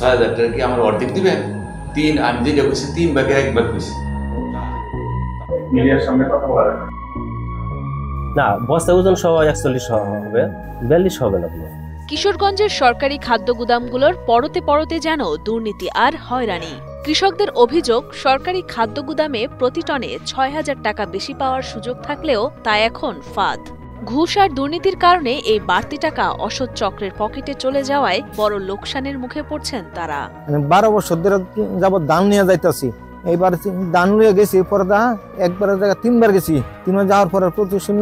৬,০০০ টাকা কি আমার অর্ধেক দিবেন? আমি যেটা কইছি ৩ ভাগের ১ ভাগ কইছি। মিডিয়ার সামনে কথা বলা না, বস্তা ওজন সহ ৪১ হবে, ৪২ হবে না। কিশোরগঞ্জের সরকারি খাদ্য গুদামগুলোর পরতে পরতে যেন দুর্নীতি আর হয়রানি। কৃষকদের অভিযোগ, সরকারি খাদ্য গুদামে প্রতি টনে ৬,০০০ টাকা বেশি পাওয়ার সুযোগ থাকলেও তা এখন ফাঁদ। ঘুষ আর দুর্নীতির কারণে এই বাড়তি টাকা অসৎ চক্রের পকেটে চলে যাওয়ায় বড় লোকসানের মুখে পড়ছেন তারা। ১২ বছর ধরে যাবত দান নিয়ে যাইতেছি, এইবার দান নিয়ে গেছি, পরে একবারের জায়গায় ৩বার গেছি। ৩বার যাওয়ার পরে প্রতিষ্ঠান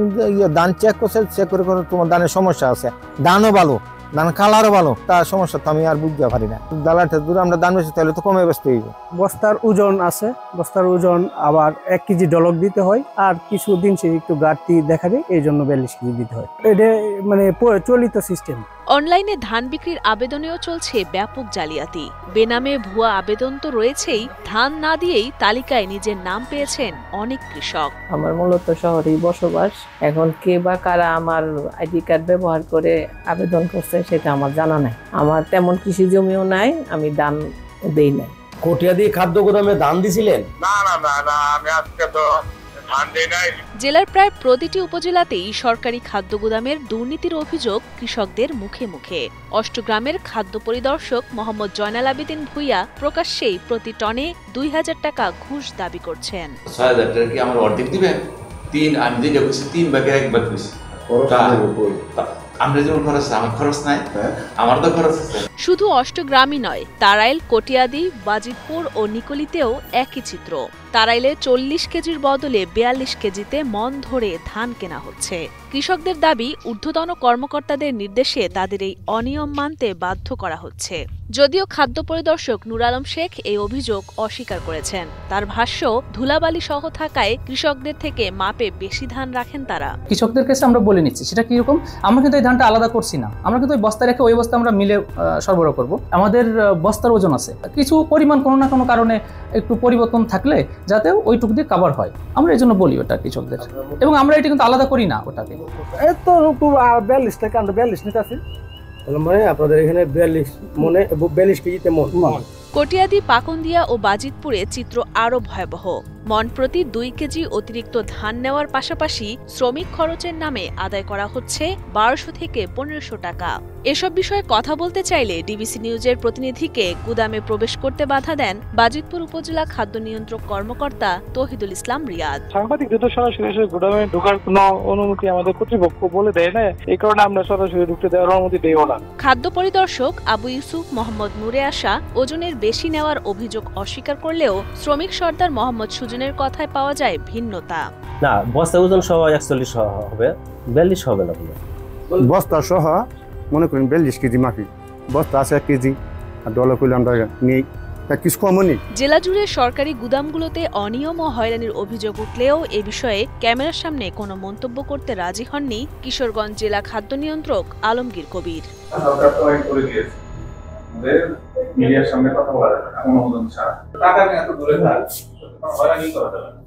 দান চেক করছে, চেক করে তোমার দানের সমস্যা আছে, দানও ভালো, দান কালারও ভালো, তার সমস্যা তো আমি আর বুঝতে পারি না। দালাটা দূরে আমরা দান বেশি তাহলে তো কমে বেচতে হইব। বস্তার ওজন আছে, বস্তার ওজন আবার ১ কেজি ডলক দিতে হয়, আর কিছু দিন সে একটু ঘাটতি দেখা দেয়, এই জন্য ৪২ কেজি দিতে হয়। এটা মানে চলিত সিস্টেম। অনলাইনে ধান বিক্রির আবেদনেও চলছে ব্যাপক জালিয়াতি। বেনামে ভুয়া আবেদন তো রয়েছেই, ধান না দিয়েই তালিকায় নিজের নাম পেয়েছেন অনেক কৃষক। আমার মূলত শহরেই বসবাস, এখন কে বা কারা আমার আইডি কার্ড ব্যবহার করে আবেদন করছে সেটা আমার জানা নাই। আমার তেমন কৃষি জমিও নাই, আমি দান দেই নাই। কটিয়া দিয়ে খাদ্য গুদামে দান দিছিলেন? না না না না, আমি আজকে তো ধান দেই নাই। জেলার প্রায় প্রতিটি উপজেলাতেই সরকারি খাদ্য গুদামের দুর্নীতির অভিযোগ কৃষকদের মুখে মুখে। অষ্টগ্রামের খাদ্য পরিদর্শক মোহাম্মদ জয়নাল আবেদিন ভূঁইয়া প্রকাশ্যেই প্রতি টনে ২,০০০ টাকা ঘুষ দাবি করছেন। ৬,০০০ টাকা কি আমার অর্ধেক দিবেন? আমি যেটা কইছি ৩ ভাগের ১ ভাগ কইছি। আমরা যেমন খরচ, আমার খরচ নাই, আমার তো খরচ আছে। শুধু অষ্টগ্রামই নয়, তারাইল, কটিয়াদি, বাজিতপুর ও নিকলিতেও একই চিত্র। তারাইলে ৪০ কেজির বদলে ৪২ কেজিতে মন ধরে ধান কেনা হচ্ছে। কৃষকদের দাবি, ঊর্ধ্বতন কর্মকর্তাদের নির্দেশে তাদের এই অনিয়ম মানতে বাধ্য করা হচ্ছে। যদিও খাদ্য পরিদর্শক নুর আলম শেখ এই অভিযোগ অস্বীকার করেছেন। তার ভাষ্য, ধুলাবালি সহ থাকায় কৃষকদের থেকে মাপে বেশি ধান রাখেন তারা। কৃষকদের কাছে আমরা বলে নিচ্ছি, সেটা কিরকম, আমরা কিন্তু এই ধানটা আলাদা করছি না, আমরা কিন্তু ওই বস্তা রেখে ওই বস্তা আমরা মিলে সরবরাহ করব। আমাদের বস্তার ওজন আছে, কিছু পরিমাণ কোনো না কোনো কারণে একটু পরিবর্তন থাকলে যাতে ওইটুকু দিয়ে কভার হয়, আমরা এই জন্য বলি ওটা কৃষকদের, এবং আমরা এটা কিন্তু আলাদা করি না ওটাকে। এত ৪২ টাকা আমরা ৪২ নিতে আছি, মানে আপনাদের এখানে ৪২ মনে ৪২ কেজিতে মন। কটিয়াদি, পাকন্দিয়া ও বাজিতপুরে চিত্র আরও ভয়াবহ। মন প্রতি ২ কেজি অতিরিক্ত ধান নেওয়ার পাশাপাশি শ্রমিক খরচের নামে আদায় করা হচ্ছে ১২০০ থেকে ১৫০০ টাকা। এসব বিষয়ে কথা বলতে চাইলে ডিবিসি নিউজের প্রতিনিধিকে গুদামে প্রবেশ করতে বাধা দেন বাজিতপুর উপজেলা খাদ্য নিয়ন্ত্রক কর্মকর্তা তৌহিদুল ইসলাম রিয়াদ। সাংবাদিকদের তো সরাসরি এসে গুদামে ঢোকার কোনো অনুমতি আমাদের কর্তৃপক্ষ বলে দেয় না, এই কারণে আমরা সরাসরি ঢুকতে দেওয়ার অনুমতি দেইও না। খাদ্য পরিদর্শক আবু ইউসুফ মোহাম্মদ নূরে আশা ওজনের বেশি নেওয়ার অভিযোগ অস্বীকার করলেও শ্রমিক সর্দার মোহাম্মদ সুজনের কথায় পাওয়া যায় ভিন্নতা। না, বস্তা ওজন সহ ৪১ হবে, ৪২ হবে না। বস্তা সহ মনে করেন ৪২ কেজি মাফি, বস্তা আছে ১ কেজি, আর ডলার করলে আমরা নেই, কিছু কমও নেই। জেলা জুড়ে সরকারি গুদামগুলোতে অনিয়ম ও হয়রানির অভিযোগ উঠলেও এ বিষয়ে ক্যামেরার সামনে কোনো মন্তব্য করতে রাজি হননি কিশোরগঞ্জ জেলা খাদ্য নিয়ন্ত্রক আলমগীর কবির। মিডিয়ার সামনে কথা বলা যাবে না, এমন অনুমোদন ছাড়া। টাকা নিয়ে এত দূরে থাক, হয়রানি করা যাবে না।